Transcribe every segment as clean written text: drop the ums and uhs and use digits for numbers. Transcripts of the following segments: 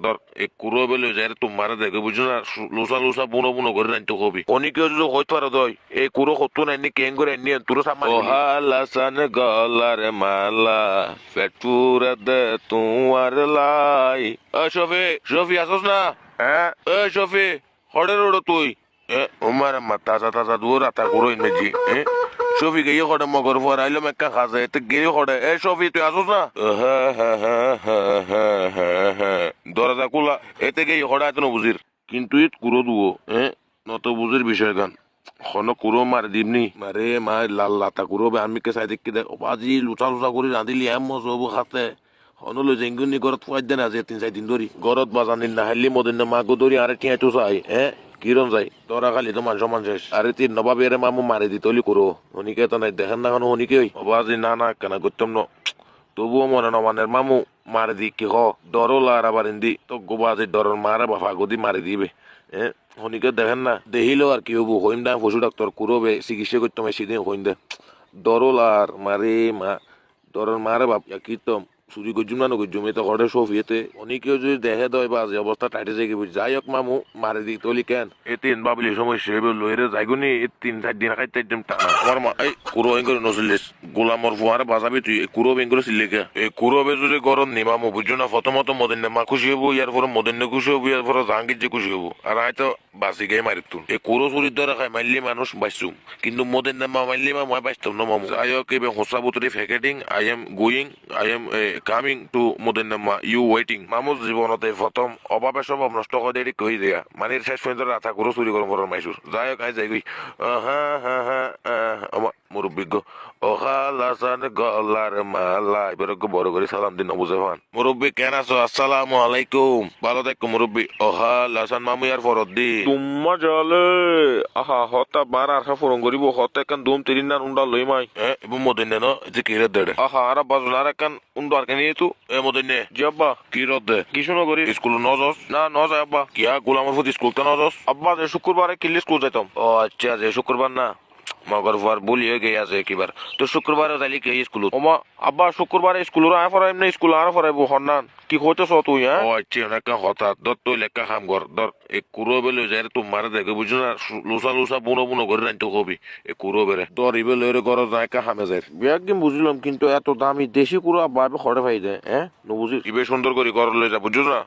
ধর এই কুরো বেলে যাই তোমার দেখে বুঝছো না লুসা লুসা বুনো বুনো করে রাখতে কবি অনেকে যদি হইতে পারো দই এই কুরো কত নাইনি কেন করে এনে তোর সামনে ও হালাসান গলার মালা ফেটুরা দে তোমার লাই শফি শফি আসস না হ্যাঁ শফি হড়ে রোড তুই উমার মা তাজা তাজা দূর আতা কুরো ইমেজি শফি গিয়ে হড়ে মগর পর আইলো মেক্কা খাজে এতে গিয়ে হড়ে শফি তুই আসস না দরজা খোলা এতে গিয়ে হড়ে আইতো বুঝির কিন্তু ইত কুরো দুও নত বুঝির বিষয় গান খন কুরো মার দিমনি মারে মা লাল লাতা কুরো বে আমি কে সাই দেখি দে বাজি লুচা লুচা করে রাঁধিলি এম মজবু খাতে হনলো জেঙ্গুনি ঘরত ফুয়াই দেন আজি 3-4 দিন ধরি ঘরত বাজানি না হাইলি মদিন না মাগো ধরি আরে টিয়া তো চাই কিরম যাই তোরা খালি তো মান সম্মান শেষ আরে তিন নবাবের মামু মারি দিতলি করো হনিকে তো নাই দেখেন না কোনো হনিকে ওই বাজি না না কেন করতাম ন তবুও মনে নমানের মামু মারি দি কি হ ডরল আর আবার ইন্দি তো গোবাজি ডরর মারে বাফা গদি মারি দিবে হনিকে দেখেন না দেখিলেও আর কি হবো হইম দা পশু ডাক্তার কুরোবে চিকিৎসা করতে আমি সেদিন হইম দে ডরল আর মারে মা ডরর মারে বাপ কি তো চুরি গজ্জুম না নগজ্জুম এটা ঘরে সব ইয়েতে অনেকেও যদি দেখে দেয় বা যে অবস্থা টাইটে যাই যাই হোক মামু মারে দি তলি কেন এই তিন বাবলি সমস্যা এবার লইরে যাইগুনি এই 3-4 দিন খাইতে একদম টানা আমার মা এই কুরো বেঙ্গরে নচলিস গোলামর ফুয়ারে বাজাবি তুই কুরো বেঙ্গরে চিল্লি কে এই কুরো বে যদি গরম নিমামু বুঝছো না প্রথমত মদিনে মা খুশি হবো ইয়ার পরে মদিনে খুশি হবো ইয়ার পরে জাহাঙ্গীর যে খুশি হবো আর হয়তো বাসি গাই মারি তুল এই কুরো চুরির দ্বারা খাই মারলি মানুষ বাঁচুম কিন্তু মদিনে মা মারলি মা মই বাঁচতাম না মামু যাই হোক এবার হোসা বুতরি ফেকেটিং I am going I am coming to মদিনাম্মা ইউ ওয়েটিং মামুর জীবনতে প্রথম অভাবে স্বভাব নষ্ট করে দেরি কই দেয়া মানে শেষ পর্যন্ত রাথা করে চুরি করম করার মাইসুর যাই হোক আই যাই গই হ্যাঁ হ্যাঁ হ্যাঁ আমার মুরব্বিজ্ঞ ও খালাসান গলার মালা এবার বড় করে সালাম দিন নবুজে ফান মুরব্বি কেন আছো আসসালামু আলাইকুম ভালো থাকো মুরব্বি ও খালাসান মামু ইয়ার ফরত দি তুম্মা জলে আহা হতা বার আর ফরন করিব হতে কান দুম তিরিন না উন্ডা লই মাই এবং মদিনে ন যে কিরে দেড়ে আহা আর বাজুন আর কান উন্ডা আর কানি তু মদিনে জি আব্বা কি রদে কি শুনো করি স্কুল নজস না নজয় আব্বা কিয়া গোলামের প্রতি স্কুল তো নজস আব্বা যে শুক্রবারে কিল্লি স্কুল যাইতাম ও আচ্ছা যে শুক্রবার না মগর ফুয়ার ভুলি হয়ে গিয়ে আছে এবার তো শুক্রবারে যাইলি কে স্কুল ওমা আব্বা শুক্রবারে স্কুল আয় ফরাইম না স্কুল আর ফরাইব হন্নান কি হইতেছ তুই হ্যাঁ ও আচ্ছা অনেক হঠাৎ ধর তুই লেখা খাম কর ধর এই কুরো বেলে যাই তোমার দেখে বুঝছো না লুসা লুসা বুনো বুনো করে রাখতে কবি এই কুরো বেড়ে ধর ইবে লইরে ঘর যায় কা খামে যায় একদিন বুঝলাম কিন্তু এত দামি দেশি কুরো আব্বা খড়ে পাই দেয় বুঝিস ইবে সুন্দর করে ঘর লই যা বুঝছো না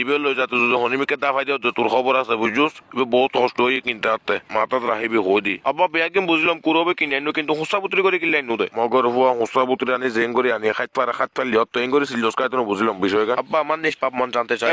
ইবে লই যাতে যদি হনিমিকে দাফাই দিও তোর খবর আছে বুঝছস ইবে বহুত কষ্ট হয়ে কিনতে হাতে মাথাত রাখিবি হই দি আব্বা বেয়াকিম বুঝলাম কুরবে কিনে আনো কিন্তু হুসা বুতরি করে কিনলে আনো দে মগর হুয়া হুসা বুতরি আনি জেং করে আনি খাইত পারে লিহত তো এং করে সিলস কাইতো বুঝলাম বিষয়টা আব্বা আমার নিষ্পাপ মন জানতে চাই